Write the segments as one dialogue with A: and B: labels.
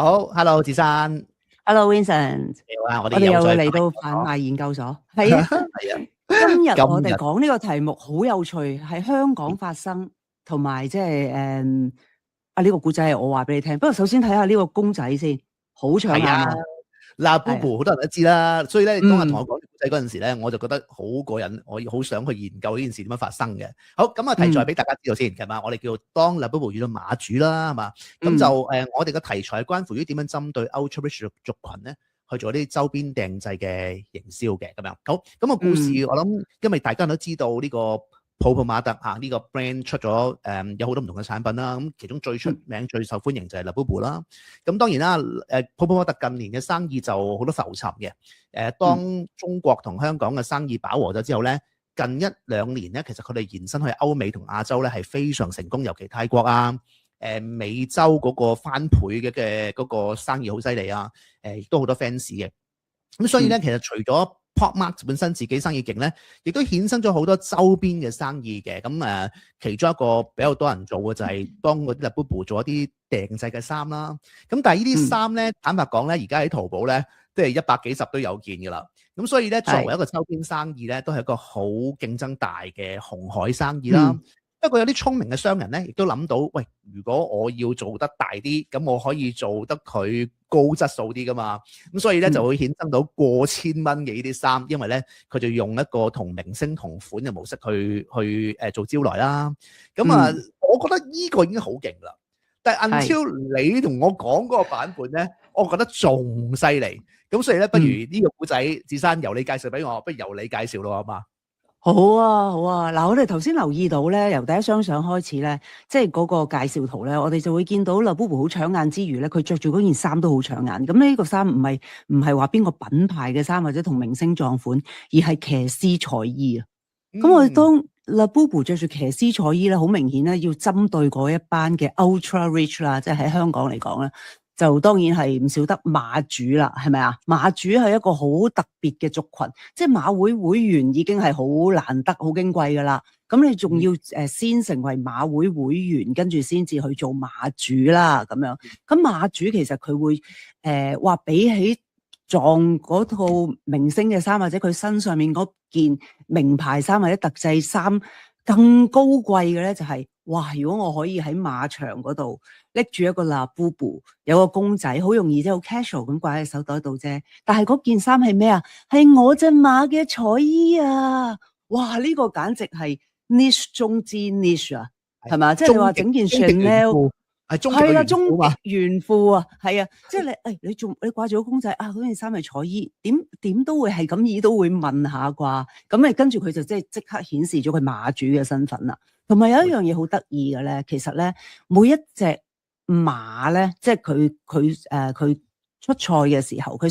A: 好，Hello，子珊，
B: Hello Vincent，
A: 你好啊，我
B: 我哋又
A: 哋又再
B: 嚟到販賣研究所，係啊。
A: 係啊，
B: 今日我哋
A: 今日
B: 講呢個題目好有趣，喺香港發生，同埋即係呢個故仔係我話俾你聽。不過首先睇下呢個公仔先，好搶眼
A: 係啊，
B: 喎。
A: 嗱
B: 係啊，，Bubu
A: 好多人都知啦，所以咧，你當日同
B: 嗯
A: 我講故仔嗰陣時咧，我就覺得好過癮，我好想去研究呢件事點樣發生嘅。好，咁啊，題材俾大家知道先，係嘛？我哋叫當 Bubu 遇到馬主啦，係嘛？咁就我哋嘅題材係關乎於點樣針對 Ultra Rich 族群咧，去做啲周邊訂製嘅營銷嘅咁樣。好，咁個故事我諗，因為大家都知道呢個泡泡瑪特呢個 brand 出咗有好多唔同嘅產品啦，咁其中最出名、最受歡迎就係 Labubu 啦。咁當然啦，泡泡瑪特近年嘅生意就好多浮沉嘅。當中國同香港嘅生意飽和咗之後咧，近1-2年咧，其實佢哋延伸去歐美同亞洲咧係非常成功，尤其泰國啊、美洲嗰個翻倍嘅嗰個生意好犀利啊，亦都好多 fans 嘅。咁所以咧，其實除咗Pop Mart 本身自己生意勁咧，亦都衍生咗好多周邊嘅生意嘅。咁其中一個比較多人做嘅就係幫嗰啲 Labubu 做一啲訂製嘅衫啦。咁但係呢啲衫咧，坦白講咧，而家喺淘寶咧，即係100幾十都有見㗎啦。咁所以咧，作為一個周邊生意咧，都係一個好競爭大嘅紅海生意啦。不過有啲聰明嘅商人咧，亦都諗到，喂，如果我要做得大啲，咁我可以做得佢高質素啲噶嘛。咁所以咧就會衍生到過千蚊嘅呢啲衫，因為咧佢就用一個同明星同款嘅模式去做招來啦。咁我覺得呢個已經好勁啦。但係 until 你同我講嗰個版本咧，我覺得仲犀利。咁所以咧，不如呢個古仔，子珊由你介紹俾我，不如由你介紹咯，好嘛？
B: 好啊，好啊。嗱，我哋頭先留意到咧，由第一張相開始咧，即係嗰個介紹圖咧，我哋就會見到 Labubu 好搶眼之餘咧，佢着住嗰件衫都好搶眼。咁呢個衫唔係話邊個品牌嘅衫或者同明星撞款，而係騎師彩衣啊。咁我哋當 Labubu 着住騎師彩衣咧，好明顯咧要針對嗰一班嘅 Ultra Rich 啦，即係喺香港嚟講咧，就當然係唔少得馬主啦，係咪啊？馬主係一個好特別嘅族群，即係馬會會員已經係好難得、好矜貴噶啦。咁你仲要先成為馬會會員，跟住先至去做馬主啦，咁樣。咁馬主其實佢會話比起撞嗰套明星嘅衫，或者佢身上面嗰件名牌衫或者特製衫更高貴嘅咧，就係哇！如果我可以喺馬場嗰度拎住一個 Labubu，有個公仔，好容易即係好 casual 咁掛喺手袋度啫。但係嗰件衫係咩啊？係我隻馬嘅彩衣啊！哇！呢個簡直係 niche 中之 niche 啊，係嘛？即係你話整件 Chanel 係啦，終極炫富啊，係啊！即係你掛住個公仔啊，嗰件衫係彩衣，點都會係咁意都會問下啩？咁你跟住佢就即刻顯示咗佢馬主嘅身份啦。同埋有一樣嘢好得意嘅咧，其實咧每一隻馬咧，即係佢出賽嘅時候，佢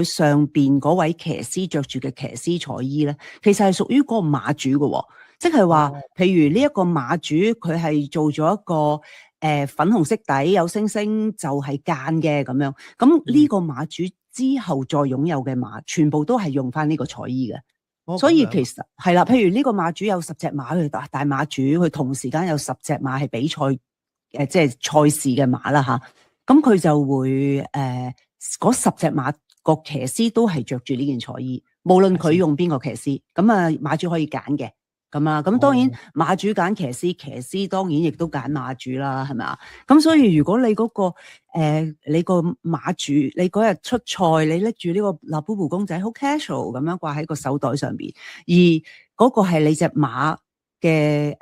B: 上邊嗰位騎師着住嘅騎師彩衣咧，其實係屬於嗰個馬主嘅喎。即係話，譬如呢一個馬主佢係做咗一個粉紅色底有星星就係間嘅咁樣，咁呢個馬主之後再擁有嘅馬，全部都係用翻呢個彩衣嘅。所以其實係啦，譬如呢個馬主有10隻馬，佢大馬主，佢同時間有10隻馬係比賽即係賽事嘅馬啦吓，咁佢就會嗰10隻馬個騎師都係着住呢件彩衣，無論佢用邊個騎師，咁啊馬主可以揀嘅。咁當然馬主揀騎師，騎師當然亦都揀馬主啦，係咪啊？咁所以如果你嗰個你個馬主，你嗰日出賽，你拎住呢個 Labubu 公仔，好 casual 咁樣掛喺個手袋上邊，而嗰個係你隻馬嘅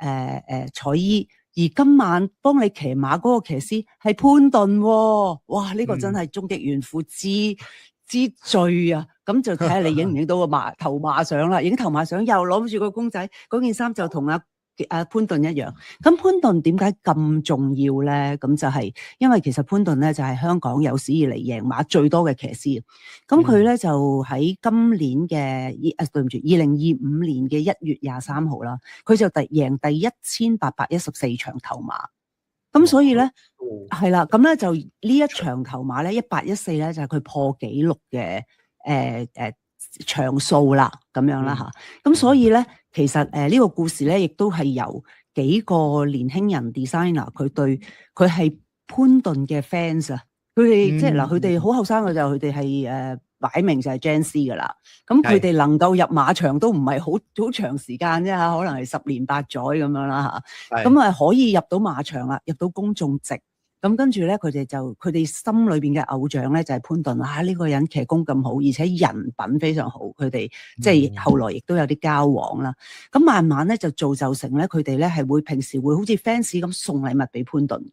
B: 彩衣，而今晚幫你騎馬嗰個騎師係潘頓喎，哇！呢個真係終極炫富之最啊！咁就睇下你影唔影到個頭馬相啦，影頭馬相又攞住個公仔，嗰件衫就同阿潘頓一樣。咁潘頓點解咁重要咧？咁就係因為其實潘頓咧就係香港有史以嚟贏馬最多嘅騎師。咁佢咧就喺今年嘅對唔住2025年嘅1月23號啦，佢就贏第1814場頭馬。咁所以咧係啦，咁咧就呢一場頭馬咧1814咧就係佢破紀錄嘅場數啦，咁樣啦吓。咁所以咧，其實呢個故事咧，亦都係由幾個年輕人 designer 佢係潘頓嘅 fans 啊。佢哋即係嗱，佢哋好後生嘅就佢哋係擺明就係 Gen Z 噶啦。咁佢哋能夠入馬場都唔係好長時間啫嚇，可能係10年8載咁樣啦嚇。咁啊可以入到馬場啦，入到公眾席。咁跟住咧，佢哋心裏邊嘅偶像咧就係潘頓啊！呢個人騎功咁好，而且人品非常好。佢哋即係後來亦都有啲交往啦。咁慢慢咧就造就成咧，佢哋咧係會平時會好似 fans 咁送禮物俾潘頓。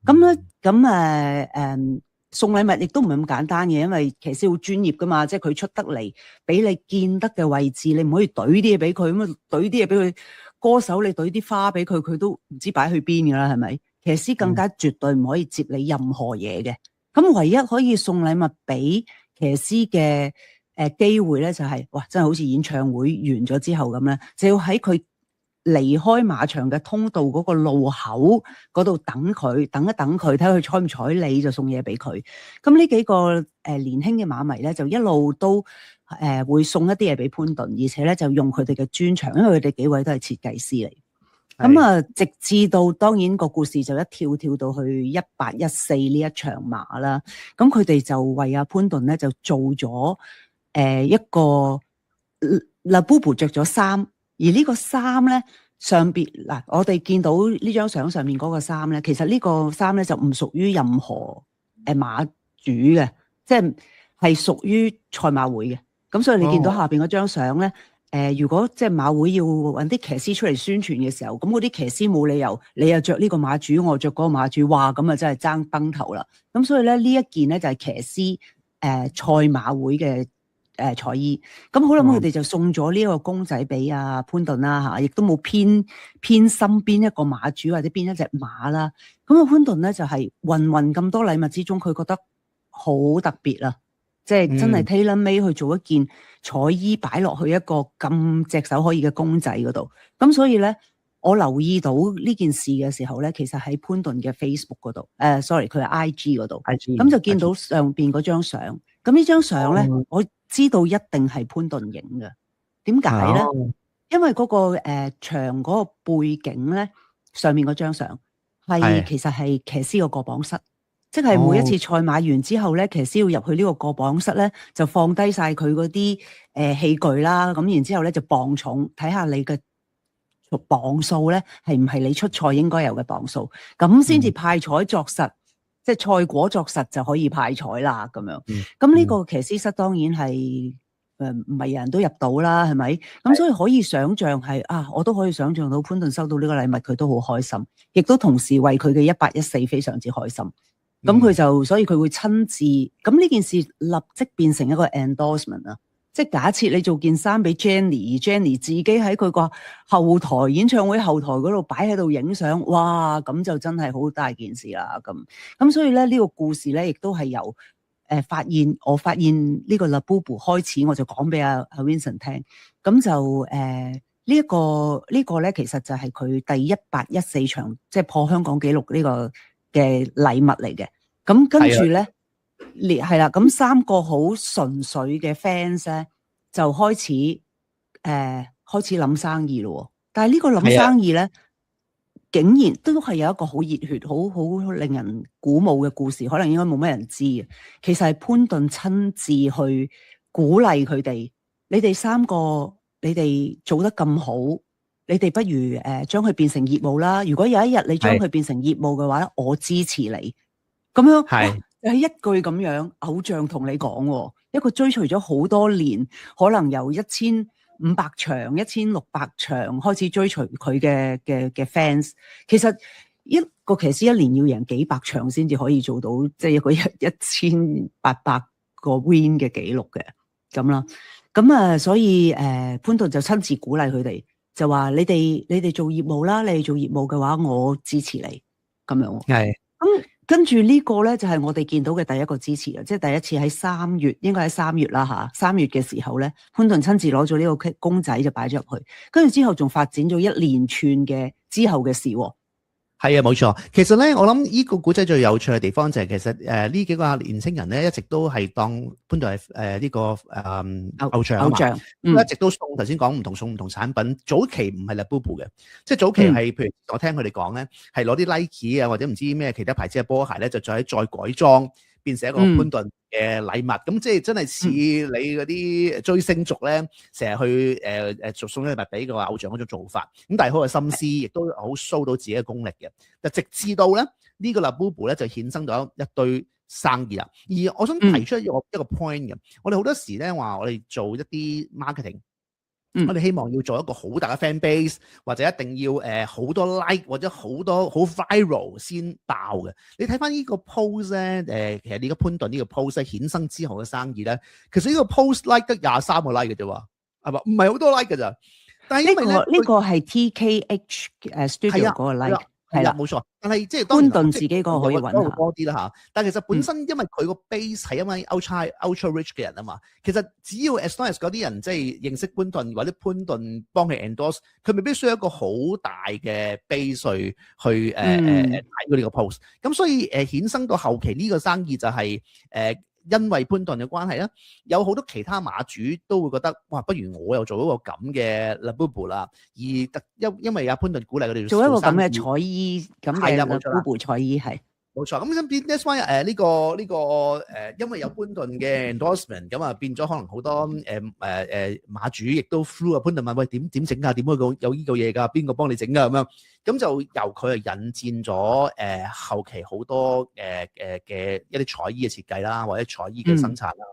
B: 咁送禮物亦都唔係咁簡單嘅，因為騎師好專業噶嘛，即係佢出得嚟俾你見得嘅位置，你唔可以懟啲嘢俾佢，咁啊懟啲嘢俾佢。歌手你懟啲花俾佢，佢都唔知擺去邊噶啦，係咪？騎師更加絕對唔可以接你任何嘢嘅。咁唯一可以送禮物俾騎師嘅機會咧，就係哇，真係好似演唱會完咗之後咁咧，就要喺佢離開馬場嘅通道嗰個路口嗰度等佢，等一等佢，睇佢睬唔睬你，就送嘢俾佢。咁呢幾個年輕嘅馬迷咧，就一路都會送一啲嘢俾潘頓，而且咧就用佢哋嘅專長，因為佢哋幾位都係設計師嚟。咁啊，直至到當然個故事就一跳到去1814呢一場馬啦。咁佢哋就為阿潘頓咧就做咗一個Labubu着咗衫，而呢個衫咧上邊嗱，我哋見到呢張相上面嗰個衫咧，其實呢個衫咧就唔屬於任何馬主嘅，即係屬於賽馬會嘅。咁所以你見到下邊嗰張相咧。如果即係馬會要揾啲騎師出嚟宣傳嘅時候，咁嗰啲騎師冇理由你又着呢個馬主，我着嗰個馬主，哇咁啊真係爭崩頭啦！咁所以咧呢一件咧就係騎師賽馬會嘅彩衣。咁好啦，佢哋就送咗呢一個公仔俾阿潘頓啦嚇，亦都冇偏心邊一個馬主或者邊一隻馬啦。咁阿潘頓咧就係芸咁多禮物之中，佢覺得好特別啦。即係真係 tailor made 去做一件彩衣擺落去一個咁隻手可以嘅公仔嗰度，咁所以咧，我留意到呢件事嘅時候咧，其實喺潘頓嘅 Facebook 嗰度，sorry 佢係 IG 嗰度，咁就見到上邊嗰張相，咁呢張相咧，我知道一定係潘頓影嘅，點解咧？因為嗰個場嗰個背景咧，上面嗰張相係其實係騎師個過磅室。即係每一次賽馬完之後咧，騎師要入去呢個過磅室咧，就放低晒佢嗰啲器具啦，咁然之後咧就磅重，睇下你嘅磅數咧係唔係你出賽應該有嘅磅數，咁先至派彩作實，即係賽果作實就可以派彩啦咁樣。咁呢個騎師室當然係唔係人人都入到啦，係咪？咁所以可以想像係我都可以想像到潘頓收到呢個禮物，佢都好開心，亦都同時為佢嘅1814非常之開心。咁佢就所以佢會親自咁呢件事立即變成一個 endorsement 啊！即係假設你做件衫俾 Jenny 自己喺佢個後台演唱會後台嗰度擺喺度影相，哇！咁就真係好大件事啦！咁所以咧呢個故事咧亦都係由我發現呢個 Labubu 開始，我就講俾阿 Vincent 聽，咁就呢個咧其實就係佢第1814場即係破香港紀錄呢個嘅禮物嚟嘅。咁跟住咧，係啦，咁3個好純粹嘅 fans 咧，就開始諗生意咯。但係呢個諗生意咧，竟然都係有一個好熱血、好令人鼓舞嘅故事。可能應該冇乜人知嘅。其實係潘頓親自去鼓勵佢哋。你哋3個，你哋做得咁好，你哋不如將佢變成業務啦。如果有一日你將佢變成業務嘅話，我支持你。咁樣係一句咁樣，偶像同你講，一個追隨咗好多年，可能由1500場、1600場開始追隨佢嘅 fans。其實一個騎師一年要贏幾百場先至可以做到，即係一個1800個 win 嘅紀錄嘅咁啦。咁所以潘頓就親自鼓勵佢哋，就話你哋做業務啦，你哋做業務嘅話，我支持你咁樣。係咁。跟住呢個咧就係我哋見到嘅第一個支持啊，即係第一次喺3月，應該喺3月啦嚇，3月嘅時候咧，潘頓親自攞咗呢個公仔就擺咗入去，跟住之後仲發展咗一連串嘅之後嘅事喎。
A: 係啊，冇錯。其實咧，我諗呢個古仔最有趣嘅地方就係其實呢幾個年青人咧一直都係當潘頓係呢個偶像啊嘛，一直都送頭先講唔同送唔同產品。早期唔係 Labubu 嘅，即係早期係譬如我聽佢哋講咧，係攞啲 Nike 啊或者唔知咩其他牌子嘅波鞋咧，就再改裝變成一個潘頓嘅禮物，咁即係真係似你嗰啲追星族咧，成日去送禮物俾個偶像嗰種做法。咁但係好有心思，亦都好 show 到自己嘅功力嘅。但直至到咧呢個 Labubu 咧就衍生咗一堆生意啦。而我想提出一個 point 嘅，我哋好多時咧話我哋做一啲 marketing。我哋希望要做一個好大嘅 fan base，或者一定要好多 like 或者好多好 viral 先爆嘅。你睇翻呢個 post 咧，其實呢個潘頓呢個 post 衍生之後嘅生意咧，其實呢個 post like 得23個 like 嘅啫喎，係嘛？唔係好多 like 㗎咋。但係因為呢個
B: 係 TKH Studio 嗰個 like。係啦，
A: 冇錯，但係即係
B: 潘頓自己嗰個可以揾下
A: 多啲啦嚇。但係其實本身因為佢個 base 係因為 ultra rich 嘅人啊嘛，其實只要 as long as 嗰啲人即係認識潘頓或者潘頓幫佢 endorse， 佢未必需要一個好大嘅 base 去睇佢呢個 post。咁所以衍生到後期呢個生意就係因為潘頓嘅關係啦，有好多其他馬主都會覺得，哇，不如我又做一個咁嘅 Labubu 啦。而因為阿潘頓鼓勵佢哋
B: 做一個咁嘅彩衣，咁嘅 Labubu 彩衣係
A: 冇錯。咁變 that's why 因為有潘頓嘅 endorsement， 咁啊變咗可能好多馬主亦都 through 阿潘頓問，喂，點整㗎？點會有呢個嘢㗎？邊個幫你整㗎？咁樣咁就由佢引薦咗後期好多嘅一啲彩衣嘅設計啦，或者彩衣嘅生產啦。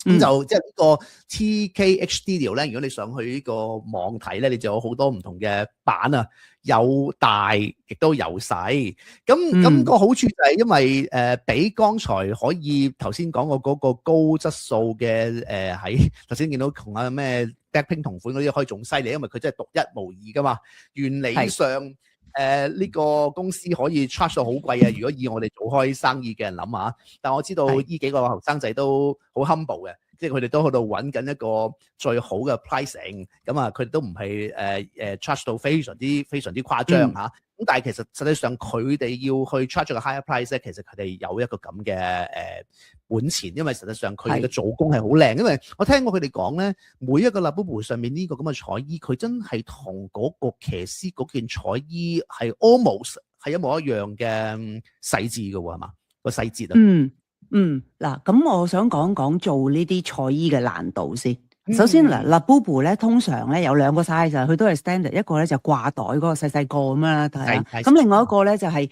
A: 咁就即係呢個 TKH Studio 咧，如果你上去呢個網睇咧，你就有好多唔同嘅版啊，有大亦都有細。咁個好處就係因為比剛才可以頭先講過嗰個高質素嘅喺頭先見到同啊咩 Blackpink 同款嗰啲可以仲犀利，因為佢真係獨一無二噶嘛。原理上呢個公司可以 charge 到好貴啊！如果以我哋做開生意嘅人諗下，但我知道呢幾個後生仔都好 humble 嘅，即係佢哋都喺度揾緊一個最好嘅 pricing， 咁啊佢哋都唔係charge 到非常之誇張嚇。咁但係其實實際上佢哋要去 charge 個 higher price 咧，其實佢哋有一個咁嘅本錢，因為實際上佢哋嘅做工係好靚。因為我聽過佢哋講咧，每一個 Labubu 上面呢個咁嘅彩衣，佢真係同嗰個騎師嗰件彩衣係 almost 係一模一樣嘅細緻嘅喎，係嘛？個細節啊。
B: 嗱，咁我想講講做呢啲彩衣嘅難度先。首先嗱，Labubu 咧通常咧有兩個 size，佢都係 standard，一個咧就掛袋嗰個細細個咁樣啦，係啊。咁另外一個咧就係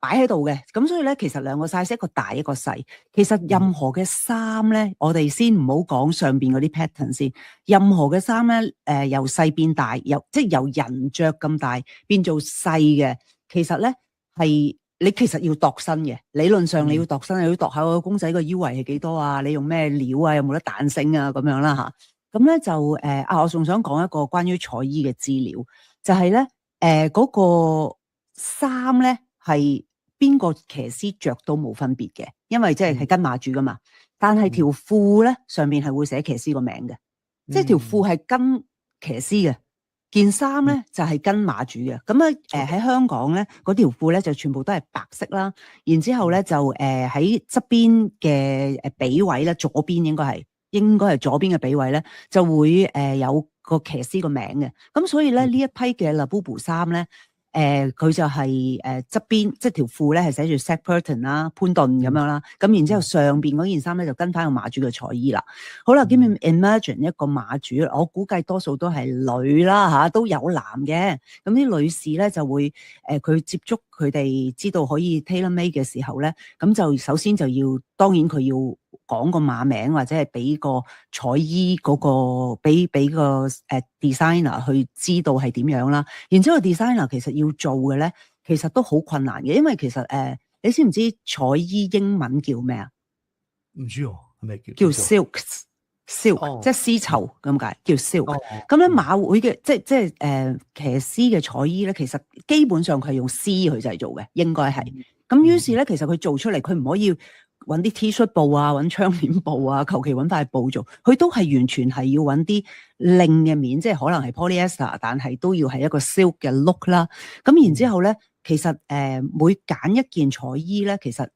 B: 擺喺度嘅，咁所以咧其實兩個 size， 一個大一個細。其實任何嘅衫咧，我哋先唔好講上邊嗰啲 pattern 先。任何嘅衫咧，由細變大，即係由人着咁大變做細嘅，其實咧係。你其實要度身嘅，理論上你要度身，你要度下個公仔個腰圍係幾多啊？你用咩料啊？有冇得彈性啊？咁樣啦嚇。咁咧就我仲想講一個關於彩衣嘅資料，就係咧嗰個衫咧係邊個騎師着都冇分別嘅，因為即係跟馬主噶嘛。但係條褲咧上面係會寫騎師個名嘅，即係條褲係跟騎師嘅。件衫咧就係跟馬主嘅，咁咧喺香港咧嗰條褲咧就全部都係白色啦，然之後咧就喺側邊嘅髀位咧，左邊應該係左邊嘅髀位咧就會有個騎師個名嘅，咁所以咧呢一批嘅 Labubu 衫咧佢就係側邊即係條褲咧係寫住 Zac Poulton 啦、潘頓咁樣啦，咁然之後上邊嗰件衫咧就跟翻個馬主嘅彩衣啦。好啦，咁 imagine 一個馬主，我估計多數都係女啦嚇，都有男嘅。咁啲女士咧就會佢接觸佢哋知道可以 tailor made 嘅時候咧，咁就首先就要當然佢要講個馬名或者係俾個彩衣嗰個俾個designer 去知道係點樣啦。然之後 designer 其實要做嘅咧，其實都好困難嘅，因為其實你知唔知彩衣英文叫咩啊？
A: 唔知喎，係咪
B: 叫 silk，即係絲綢咁解，叫 silk。咁咧馬會嘅即係騎師嘅彩衣咧，其實基本上佢係用絲去製造嘅，應該係。咁於是咧，其實佢做出嚟，佢唔可以揾啲 T 恤布啊，揾窗簾布啊，求其揾塊布做，佢都係完全係要揾啲另嘅面，即係可能係 polyester， 但係都要係一個 silk 嘅 look 啦。咁然之後咧，其實每揀一件彩衣咧，其實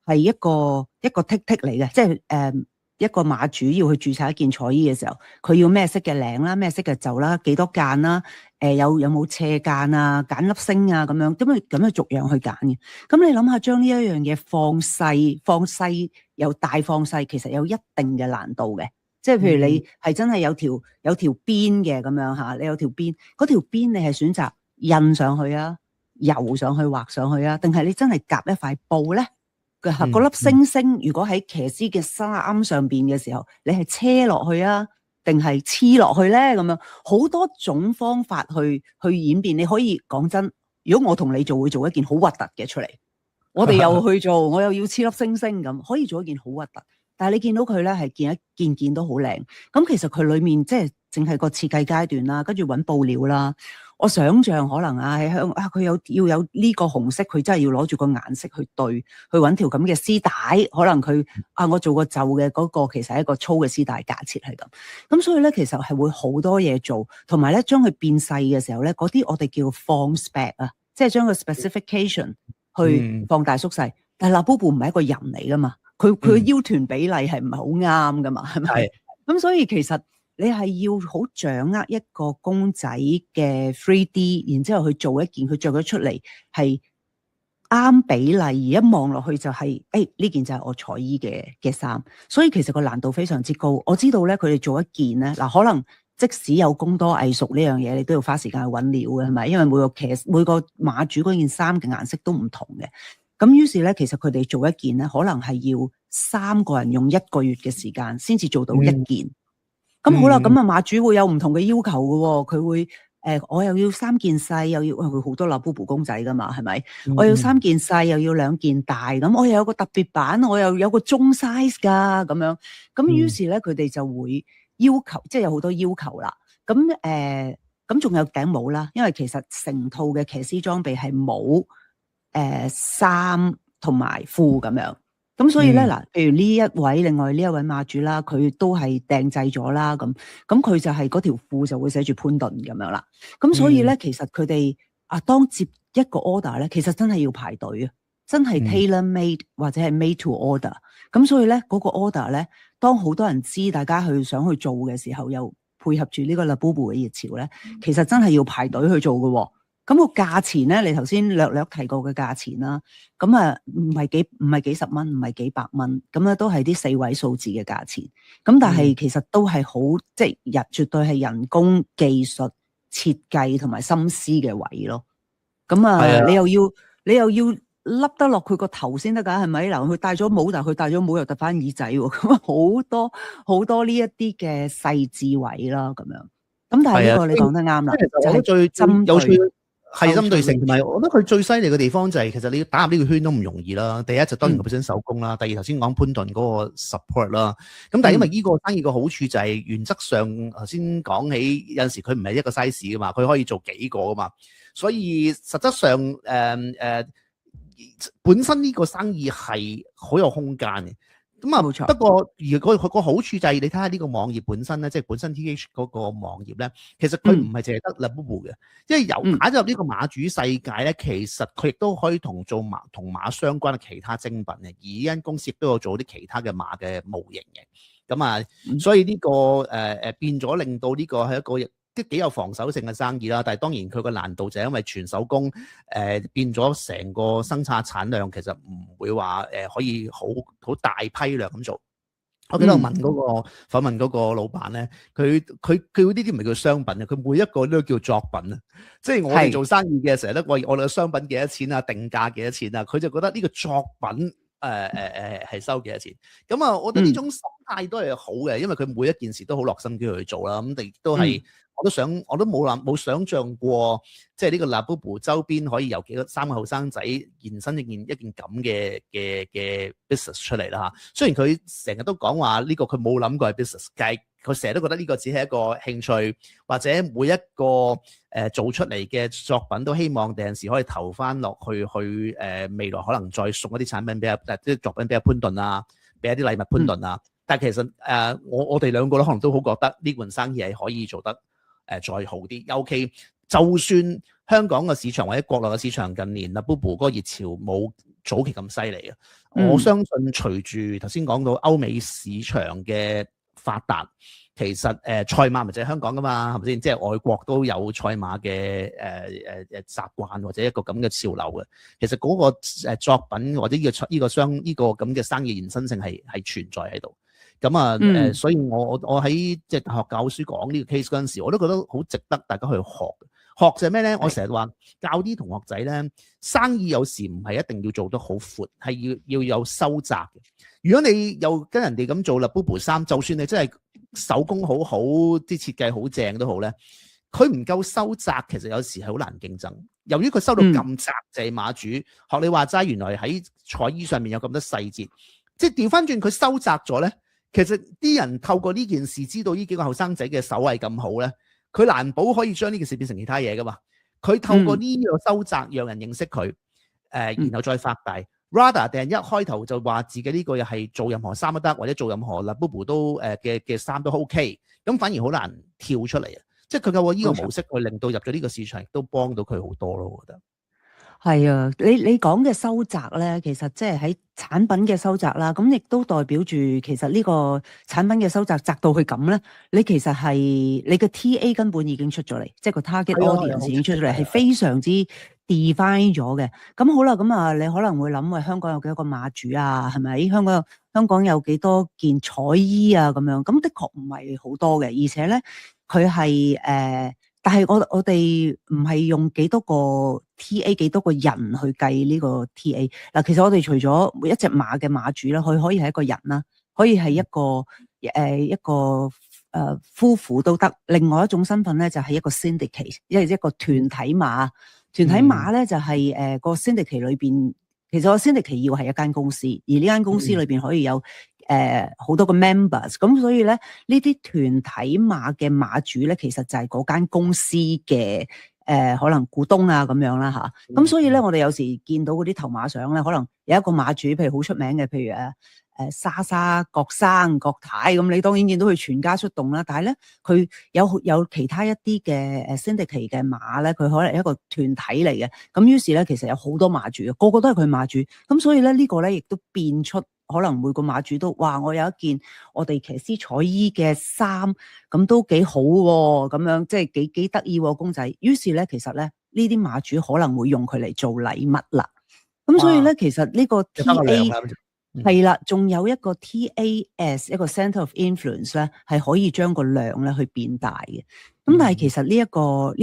B: 係一個 tick 嚟嘅，即係一個馬主要去註冊一件彩衣嘅時候，佢要咩色嘅領啦，咩色嘅袖啦，幾多間啦，有冇斜間啊，揀粒星啊咁樣，咁樣逐樣去揀嘅。咁你諗下，將呢一樣嘢放細由大放細，其實有一定嘅難度嘅。即係譬如你係真係有條邊嘅咁樣嚇，你有條邊，嗰條邊你係選擇印上去啊，油上去畫上去啊，定係你真係夾一塊布咧？嗰粒星星如果喺騎師嘅衫上邊嘅時候，你係車落去啊，定係黐落去咧？咁樣好多種方法去演變。你可以講真，如果我同你做，會做一件好核突嘅出嚟。我哋又去做，我又要黐粒星星咁，可以做一件好核突。但係你見到佢咧係件都好靚，咁其實佢裡面即係淨係個設計階段啦，跟住揾布料啦。我想象可能喺香佢要有呢個紅色，佢真係要攞住個顏色去對，去揾條咁嘅絲帶。可能佢我做個袖嘅嗰個其實係一個粗嘅絲帶，假設係咁。咁所以咧其實係會好多嘢做，同埋咧將佢變細嘅時候咧，嗰啲我哋叫放 spec 啊，即係將個 specification 去放大縮細。但係 Labubu 唔係一個人嚟噶嘛。佢嘅腰團比例係唔係好啱噶嘛？係咪？咁所以其實你係要好掌握一個公仔嘅 3D， 然之後去做一件佢着咗出嚟係啱比例，而一望落去就係呢件就係我彩衣嘅衫。所以其實個難度非常之高。我知道咧，佢哋做一件咧嗱，可能即使有工多藝熟呢樣嘢，你都要花時間去揾料嘅，係咪？因為每個馬主嗰件衫嘅顏色都唔同嘅。咁於是咧，其實佢哋做一件咧，可能係要3個人用1個月嘅時間先至做到一件。咁好啦，咁啊馬主會有唔同嘅要求嘅喎，佢會我又要3件細，又要佢好多 Labubu 公仔噶嘛，係咪？我要3件細，又要2件大，咁我又有個特別版，我又有個中 size 㗎，咁樣。咁於是咧，佢哋就會要求，即係有好多要求啦。咁仲有頂帽啦，因為其實成套嘅騎師裝備係帽、衫同埋褲咁樣，咁所以咧嗱，譬如另外呢一位馬主啦，佢都係訂製咗啦，咁佢就係嗰條褲就會寫住潘頓咁樣啦，咁所以咧其實佢哋當接一個 order 咧，其實真係要排隊啊，真係 tailor made 或者係 made to order，咁所以咧嗰個 order 咧，當好多人知大家想去做嘅時候，又配合住呢個 Labubu 嘅熱潮咧，其實真係要排隊去做嘅喎。咁個價錢咧，你頭先略提過嘅價錢啦，咁唔係幾十蚊，唔係幾百蚊，咁咧都係啲4位數字嘅價錢。咁但係其實都係好，即係絕對係人工、技術、設計同埋心思嘅位咯。咁你又要笠得落佢個頭先得㗎，係咪？嗱，佢戴咗帽，但係佢戴咗帽又揼翻耳仔喎，咁好多呢一啲嘅細緻位啦，咁樣。咁但係呢個你講得啱啦，就係最有趣。
A: 係針對性，同埋我覺得佢最犀利嘅地方就係其實你要打入呢個圈都唔容易啦。第一就當然佢本身手工啦，第二頭先講潘頓嗰個 support 啦。咁但係因為呢個生意個好處就係原則上頭先講起有陣時佢唔係一個 size 噶嘛，佢可以做幾個噶嘛，所以實質上本身呢個生意係好有空間嘅。咁冇錯。不過如果佢個好處就係你睇下呢個網頁本身咧，即係本身 TH 嗰個網頁咧，其實佢唔係淨係得 Labubu 嘅，即係由打入呢個馬主世界咧，其實佢亦都可以同馬相關嘅其他精品嘅，而呢間公司亦都有做啲其他嘅馬嘅模型嘅，咁所以呢個變咗令到呢個係一個即係幾有防守性嘅生意啦，但係當然佢個難度就係因為全手工變咗成個生產量其實唔會話可以好大批量咁做。我記得我問嗰個訪問嗰個老闆咧，佢呢啲唔係叫商品啊，佢每一個都叫作品啊。即係我哋做生意嘅時候咧，我哋嘅商品幾多錢啊，定價幾多錢啊，佢就覺得呢個作品係收幾多錢。咁我覺得呢種心態都係好嘅，因為佢每一件事都好落心機去做啦。咁亦都係。我都冇想像過，即係呢個 Labubu 周邊可以由3個後生仔延伸一件咁嘅 business 出嚟啦嚇。雖然佢成日都講話呢個佢冇諗過係 business， 但係佢成日都覺得呢個只係一個興趣，或者每一個做出嚟嘅作品都希望第陣時可以投翻落去未來可能再送一啲產品俾啲作品俾阿潘頓啊，俾一啲禮物潘頓啊。但係其實我哋兩個都可能都好覺得呢盤生意係可以做得再好啲，尤其就算香港嘅市場或者國內嘅市場近年Labubu嗰個熱潮冇早期咁犀利嘅。我相信隨住頭先講到歐美市場嘅發達，其實賽馬咪就係香港噶嘛，係咪先？即係外國都有賽馬嘅習慣或者一個咁嘅潮流嘅。其實嗰個作品或者呢個咁嘅生意延伸性係存在喺度。咁啊所以我喺即係大學教書講呢個 case 嗰陣時，我都覺得好值得大家去學。學就係咩咧？我成日話教啲同學仔咧，生意有時唔係一定要做得好闊，係要有收窄嘅。如果你又跟人哋咁做啦，Labubu 衫，就算你真係手工好好，啲設計好正都好咧，佢唔夠收窄，其實有時係好難競爭。由於佢收到咁窄，就係馬主學你話齋，原來喺彩衣上面有咁多細節，即係調翻轉佢收窄咗咧。其實啲人透過呢件事知道呢幾個後生仔嘅手藝咁好咧，佢難保可以將呢件事變成其他嘢噶嘛。佢透過呢個收窄，讓人認識佢，然後再發大。Rather 定係一開頭就話自己呢個又係做任何衫都得，或者做任何 Labubu 都嘅衫都 OK， 咁反而好難跳出嚟啊！即係佢透過呢個模式去令到入咗呢個市場，亦都幫到佢好多咯，我覺得。
B: 係啊，你講嘅收窄咧，其實即係喺產品嘅收窄啦，咁亦都代表住其實呢個產品嘅收窄窄到去咁咧，你其實係你嘅 TA 根本已經出咗嚟，即係個 target audience 已經出咗嚟，係非常之 define 咗嘅。咁好啦，咁啊，你可能會諗喂，香港有幾多個馬主啊？係咪？香港有幾多件彩衣啊？咁樣，咁的確唔係好多嘅，而且咧佢係但係我哋唔係用幾多個 TA 幾多個人去計呢個 TA 嗱，其實我哋除咗每一隻馬嘅馬主啦，佢可以係一個人啦，可以係一個夫婦都得。另外一種身份咧就係一個 syndicate， 即係一個團體馬。團體馬咧就係個 syndicate 裏邊，其實個 syndicate 要係一間公司，而呢間公司裏邊可以有好多個 members， 咁所以咧呢啲團體馬嘅馬主咧，其實就係嗰間公司嘅可能股東啊咁樣啦吓。咁所以咧，我哋有時見到嗰啲頭馬相咧，可能有一個馬主，譬如好出名嘅，譬如莎莎、郭生、郭太咁，你當然見到佢全家出動啦。但係咧，佢有其他一啲嘅syndicate 嘅馬咧，佢可能係一個團體嚟嘅。咁於是咧，其實有好多馬主嘅，個個都係佢馬主。咁所以咧，呢個咧亦都變出。可能每個馬主都話我有一件我哋騎師彩衣嘅衫，咁都幾好喎，咁樣即係幾得意喎公仔。於是咧，其實咧呢啲馬主可能會用佢嚟做禮物啦。咁所以咧，其實呢個 TA 係啦，仲有一個 TAS 一個 Centre of Influence 咧，係可以將個量咧去變大嘅。咁但係其實呢一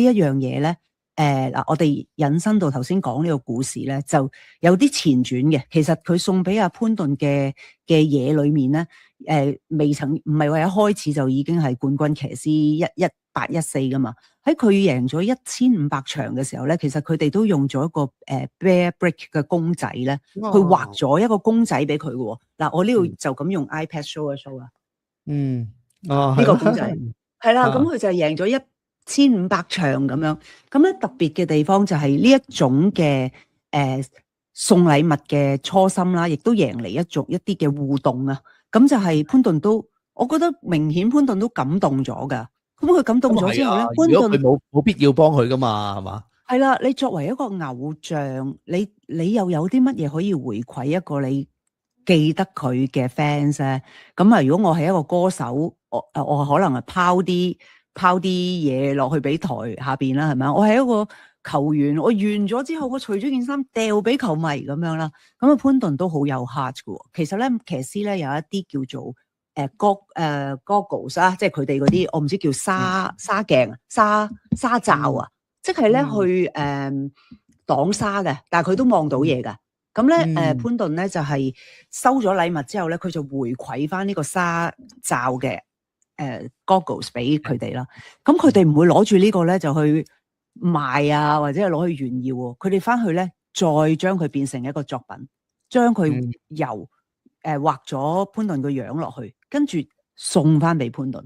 B: 樣嘢咧。嗱，我哋引申到頭先講呢個故事咧，就有啲前傳嘅。其實佢送俾阿潘頓嘅嘢裏面咧，未曾唔係話一開始就已經係冠軍騎師1814噶嘛。喺佢贏咗1500場嘅時候咧，其實佢哋都用咗一個Bear Brick 嘅公仔咧，去畫咗一個公仔俾佢嘅。嗱，我呢度就咁用 iPad show 一 show 啦。呢個公仔係啦，咁佢就贏咗1500場咁樣，咁咧特別嘅地方就係呢一種嘅送禮物嘅初心啦，亦都贏嚟一啲嘅互動啊。咁就係潘頓都，我覺得明顯潘頓都感動咗噶。咁佢感動咗之後咧，潘頓
A: 如果佢冇必要幫佢噶嘛，係嘛？
B: 係啦，你作為一個偶像，你又有啲乜嘢可以回饋一個你記得佢嘅 fans 咧？咁啊，如果我係一個歌手，我可能係拋啲嘢落去俾台下邊啦，係咪？我係一個球員，我完咗之後，我除咗件衫掉俾球迷咁樣啦。咁啊，潘頓都好有 heart 嘅。其實咧，騎師咧有一啲叫做goggles 啊，即係佢哋嗰啲，我唔知叫沙鏡、沙罩啊，即係咧去擋沙嘅，但係佢都望到嘢噶。咁咧潘頓咧就係收咗禮物之後咧，佢就回饋翻呢個沙罩嘅。goggles 俾佢哋啦，咁佢哋唔會攞住呢個咧就去賣啊，或者係攞去炫耀喎。佢哋翻去咧，再將佢變成一個作品，將佢由畫咗潘頓個樣落去，跟住送翻俾潘頓。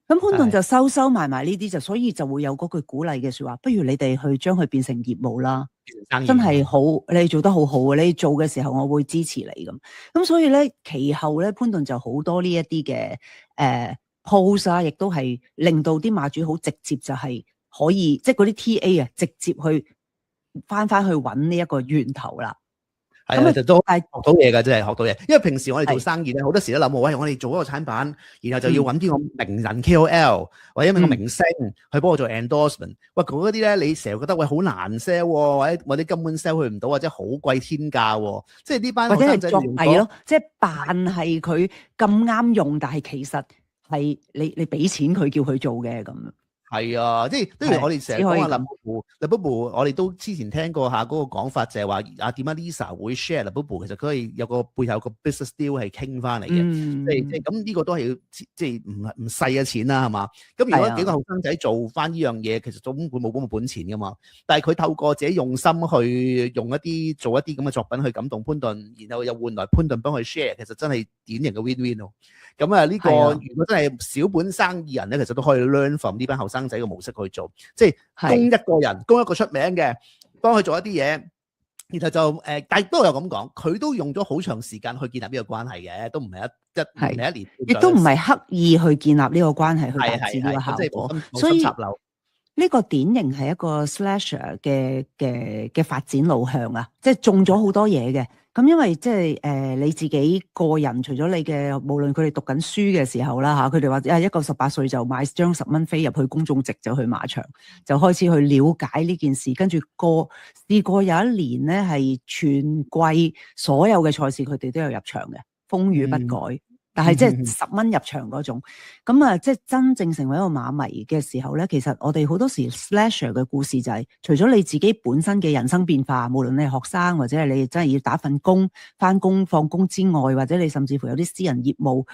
B: 咁潘頓就收埋呢啲，所以就會有嗰句鼓勵嘅說話，不如你哋去將佢變成業務啦，真係好，你做得好好啊！你做嘅時候，我會支持你咁。咁所以咧，其後咧，潘頓就好多呢一啲嘅post 啊，亦都係令到啲馬主好直接，就係可以即係嗰啲 TA 啊，直接去翻去揾呢一個源頭啦。
A: 係啊，就都
B: 但係
A: 學到嘢㗎，真係學到嘢。因為平時我哋做生意咧，好多時都諗，喂，我哋做嗰個產品，然後就要揾啲個名人 KOL 或者揾個明星去幫我做 endorsement。喂，嗰啲咧，你成日覺得喂好難 sell 喎，或者根本 sell 佢唔到，或者好貴天價喎。即係呢班
B: 或者
A: 學生仔
B: 係作弊咯，即係扮係佢咁啱用，但係其實係你俾錢佢叫佢做嘅咁。
A: 係啊，即係例如我哋成日講下 Labubu，我哋都之前聽過下嗰個講法，就係話啊點解 Lisa 會 share Labubu，其實佢係有個背後有個 business deal 係傾翻嚟嘅，即係咁呢個都係要即係唔細嘅錢啦，係嘛？咁如果幾個後生仔做翻呢樣嘢，其實總會冇咁嘅本錢噶嘛。但係佢透過自己用心去用做一啲咁嘅作品去感動潘頓，然後又換來潘頓幫佢 share，其實真係典型嘅 win-win 咯。咁啊呢個如果真係小本生意人咧，其實都可以 learn from 呢班後生仔嘅模式去做，即係供一個人，供一個出名嘅，幫佢做一啲嘢，然後就但係都有咁講，佢都用咗好長時間去建立呢個關係嘅，都唔係一年，
B: 亦都唔係刻意去建立呢個關係去達至呢個效果，所以呢個典型係一個 slasher 嘅發展路向啊，即係種咗好多嘢嘅。咁因為即係你自己個人，除咗你嘅，無論佢哋讀緊書嘅時候啦嚇，佢哋話一個18歲就買張10蚊飛入去公眾席就去馬場，就開始去了解呢件事，跟住試過有一年咧係全季所有嘅賽事佢哋都有入場嘅，風雨不改。但係即係10蚊入場嗰種，咁啊即係真正成為一個馬迷嘅時候咧，其實我哋好多時 slasher 嘅故事就係，除咗你自己本身嘅人生變化，無論你係學生或者係你真係要打份工、返工放工之外，或者你甚至乎有啲私人業務、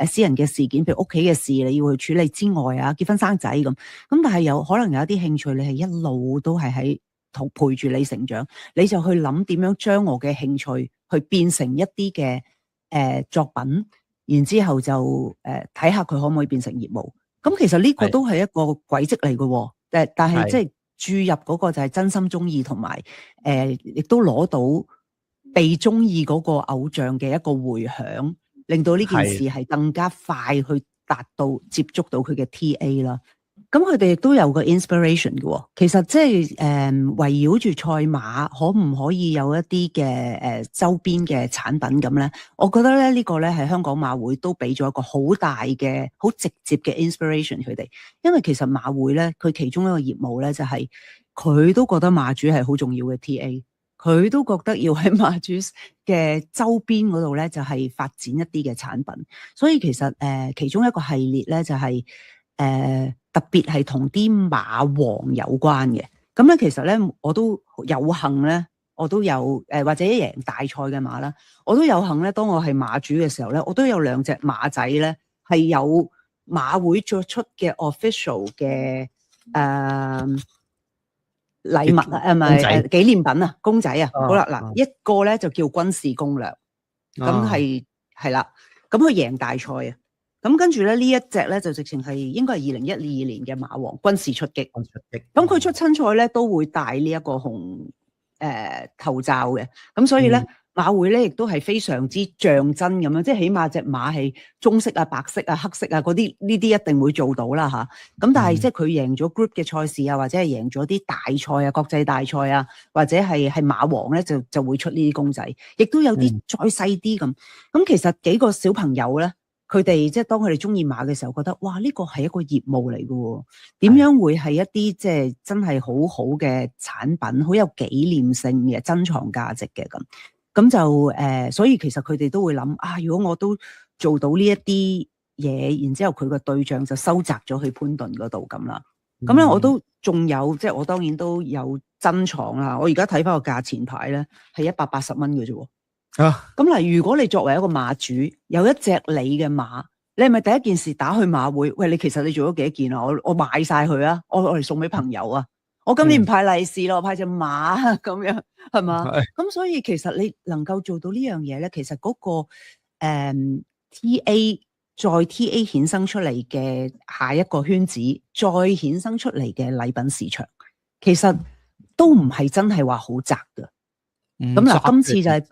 B: 私人嘅事件，譬如屋企嘅事你要去處理之外啊，結婚生仔咁，但係可能有一啲興趣你係一路都係喺同陪住你成長，你就去諗點樣將我嘅興趣去變成一啲嘅作品。然之後就睇下佢可唔可以變成業務，咁其實呢個都係一個軌跡嚟嘅，但係即係注入嗰個就係真心中意，同埋亦都攞到被中意嗰個偶像嘅一個回響，令到呢件事係更加快去達到接觸到佢嘅 TA 啦。咁佢哋亦都有個 inspiration 嘅，其實即係圍繞住賽馬，可唔可以有一啲嘅周邊嘅產品咁咧？我覺得咧呢個咧係香港馬會都俾咗一個好大嘅、好直接嘅 inspiration 佢哋，因為其實馬會咧佢其中一個業務咧就係佢都覺得馬主係好重要嘅 TA， 佢都覺得要喺馬主嘅周邊嗰度咧就係發展一啲嘅產品，所以其實其中一個系列咧就係特別係同啲馬王有關嘅，咁咧其實咧我都有幸咧，我都有或者贏大賽嘅馬啦，我都有幸咧，當我係馬主嘅時候咧，我都有2隻馬仔咧係有馬會作出嘅 official 嘅禮物啊，唔係紀念品啊，公仔啊，好啦嗱，一個咧就叫軍事攻略，咁係啦，咁佢贏大賽啊。咁跟住咧呢一隻咧就直情係應該係2012年嘅馬王軍事出擊。咁佢出親賽咧都會戴呢一個紅頭罩嘅。咁所以咧馬會咧亦都係非常之象真咁樣，即係起碼隻馬係棕色啊、白色啊、黑色啊嗰啲，呢啲一定會做到啦吓。咁但係即係佢贏咗 group 嘅賽事啊，或者係贏咗啲大賽啊、國際大賽啊，或者係馬王咧就會出呢啲公仔，亦都有啲再細啲咁。咁其實幾個小朋友咧。佢哋即係當佢哋中意馬嘅時候，覺得哇呢個係一個業務嚟嘅喎，點樣會係一啲即係真係好好嘅產品，好有紀念性嘅珍藏價值嘅咁就所以其實佢哋都會諗啊，如果我都做到呢一啲嘢，然之後佢個對象就收窄咗去潘頓嗰度咁啦。咁咧我都仲有即係我當然都有珍藏啦。我而家睇翻個價錢牌咧係180蚊嘅啫喎。咁嗱，如果你作為一個馬主，有一隻你嘅馬，你係咪第一件事打去馬會？喂，你其實你做咗幾多件啊？我買晒佢啊！我嚟送俾朋友啊！我今年唔派利是咯，我派隻馬咁樣，係嘛？咁所以其實你能夠做到呢樣嘢咧，其實嗰個TA 再 TA 衍生出嚟嘅下一個圈子，再衍生出嚟嘅禮品市場，其實都唔係真係話好窄噶。咁嗱，今次就係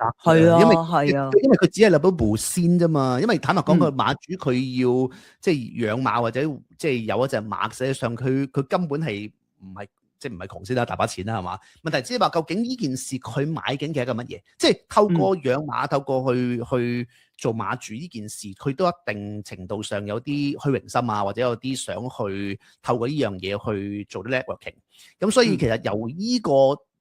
B: 啊，因為佢只係Labubu先啫嘛。因為坦白講，個馬主佢要即係養馬或者即係有一隻馬，實際上佢根本係唔係
A: 即係唔係窮先啦，大把錢啦係嘛？問題只係話究竟呢件事佢買緊嘅係一個乜嘢？即係透過養馬，透過去做馬主呢件事，佢都一定程度上有啲虛榮心啊，或者有啲想去透過呢樣嘢去做啲 networking。咁所以其實由呢個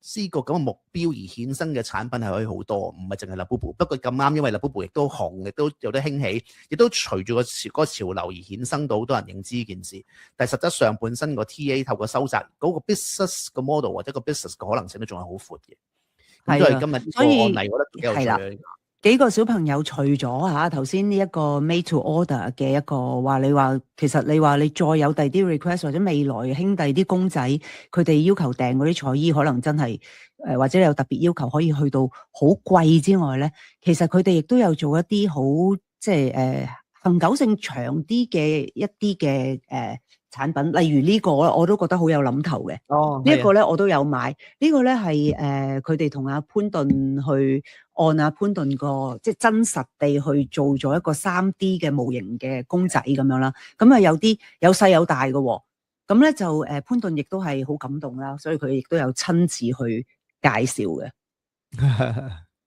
A: 咁嘅目標而衍生嘅產品係可以好多，唔係淨係 Labubu。不過咁啱，因為 Labubu 亦都紅，亦都有得興起，亦都隨住嗰個潮流而衍生到好多人認知呢件事。但係實質上本身個 TA 透過收窄嗰個 business 個 model 或者個 business 嘅可能性都仲係好闊嘅。咁所以今日呢個案例，我覺得幾有趣。
B: 幾個小朋友除咗嚇頭先呢一個 made to order 嘅一個話，其實你話你再有第啲 request 或者未來兄弟啲公仔，佢哋要求訂嗰啲彩衣，可能真係或者有特別要求可以去到好貴之外咧，其實佢哋亦都有做一啲好即係恆久性長啲嘅一啲嘅產品，例如呢個我都覺得好有諗頭嘅。呢一個咧我都有買，呢個咧係佢哋同阿潘頓去按阿潘頓個即係真實地去做咗一個3D 嘅模型嘅公仔咁樣啦。咁啊有細有大嘅喎。咁咧就潘頓亦都係好感動啦，所以佢亦都有親自去介紹嘅。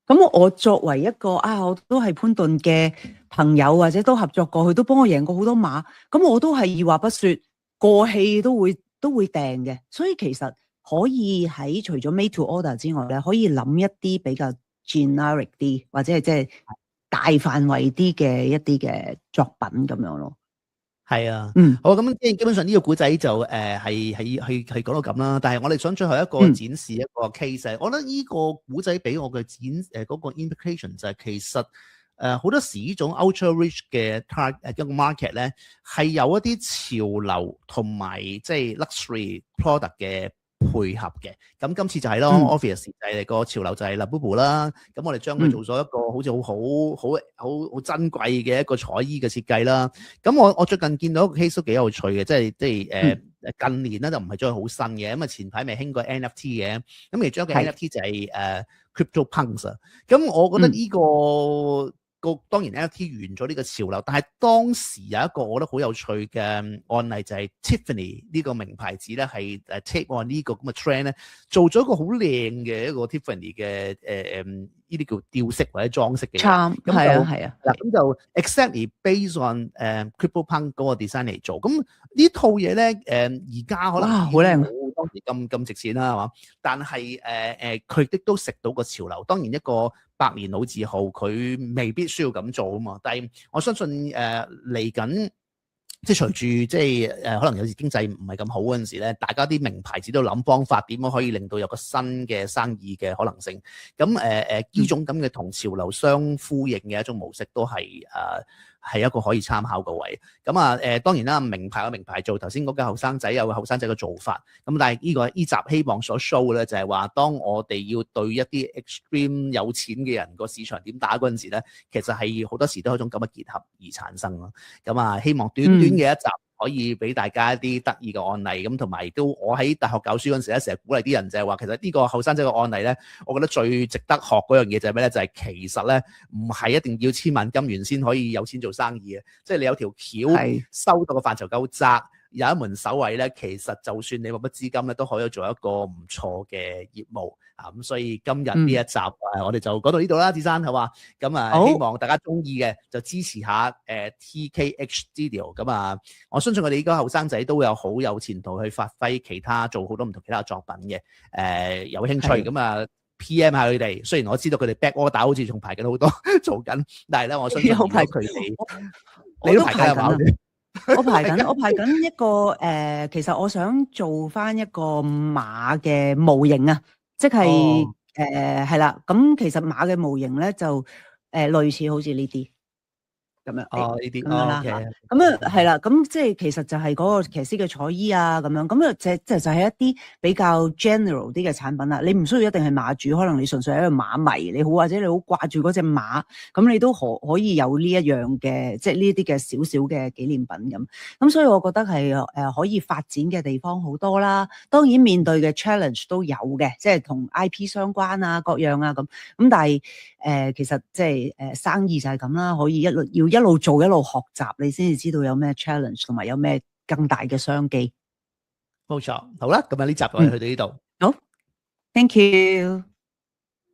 B: 咁我作為一個我都係潘頓嘅朋友，或者都合作過，佢都幫我贏過好多馬，咁我都係二話不說，過氣都會訂嘅。所以其實可以喺除咗 made to order 之外咧，可以諗一啲比較 generic 啲，或者係即係大範圍啲嘅一啲嘅作品咁樣咯。
A: 係啊，好，咁即係基本上呢個古仔就係講到咁啦。但係我哋想最後一個展示一個 case，我覺得呢個古仔俾我嘅嗰個 implication 就係其實好多時呢種 ultra rich 嘅一個 market 咧係有一啲潮流同埋即係 luxury product 嘅配合嘅。咁今次就係咯，obvious 就係個潮流就係 Labubu 啦。咁我哋將佢做咗一個好似好珍貴嘅一個彩衣嘅設計啦。咁我最近見到一個 case 都幾有趣嘅，即係近年咧就唔係再好新嘅。咁啊前排咪興過 NFT 嘅，咁其中一個 NFT 就係CryptoPunks。咁我覺得呢個當然 NFT 完咗呢個潮流，但係當時有一個我覺得好有趣嘅案例，就係 Tiffany 呢個名牌子咧，係take on 呢個咁嘅 trend 咧，做咗一個好靚嘅一個 Tiffany 嘅呢啲叫吊飾或者裝飾嘅。係
B: 啊。
A: 嗱咁就 exactly based on CryptoPunk 嗰個 design 嚟做。咁呢套嘢咧而家可能好靚，當時咁值錢啦，係嘛？但係佢都食到個潮流。當然一個百年老字號，佢未必需要咁做啊嘛。但係我相信嚟緊，即係隨住即係可能有時經濟唔係咁好嗰陣時咧，大家啲名牌子都諗方法點樣可以令到有個新嘅生意嘅可能性。咁呢種咁嘅同潮流相呼應嘅一種模式都係一個可以參考嘅位。咁當然啦，名牌有名牌做，頭先嗰個後生仔有個後生仔嘅做法。咁但係呢集希望所 show 嘅咧，就係話當我哋要對一啲 extreme 有錢嘅人個市場點打嗰陣時咧，其實係好多時都係一種咁嘅結合而產生咯。咁希望短短嘅一集可以俾大家一啲得意嘅案例。咁同埋都我喺大學教書嗰陣時咧，成日鼓勵啲人就係話，其實呢個後生仔嘅案例咧，我覺得最值得學嗰樣嘢就係咩咧？就係其實咧唔係一定要千萬金元先可以有錢做生意嘅，即係你有條橋收到個範疇夠窄，有一門手藝咧，其實就算你冇乜資金咧，都可以做一個唔錯嘅業務啊！咁所以今日呢一集我哋就講到呢度啦，子珊係嘛？咁希望大家中意嘅就支持下TKH Studio。咁我相信我哋呢個後生仔都有好有前途去發揮做好多唔同其他作品嘅。有興趣咁PM 下佢哋。雖然我知道佢哋 back order 好似仲排緊好多做緊，但係咧我相信如果佢哋你都排緊係嘛？
B: 我排緊一個其實我想做翻一個馬嘅模型啊，即係係啦。咁其實馬嘅模型咧就類似好似呢啲咁樣。
A: 呢啲
B: 咁樣啦。
A: 咁
B: 係啦。咁即係其實就係嗰個騎師嘅彩衣啊，咁樣。咁就係一啲比較 general 啲嘅產品啦。你唔需要一定係馬主，可能你純粹係一個馬迷，你好或者你好掛住嗰隻馬，咁你都可以有呢一樣嘅，即係呢啲嘅少少嘅紀念品咁。咁所以我覺得係可以發展嘅地方好多啦。當然面對嘅 challenge 都有嘅，即係同 IP 相關啊，各樣啊咁。咁但係其實即係生意就係咁啦，可以一路做一路學習，你先至知道有咩 challenge 同埋有咩更大嘅商機。
A: 冇錯，好啦，咁啊呢集我哋去到呢度。
B: 好，thank you。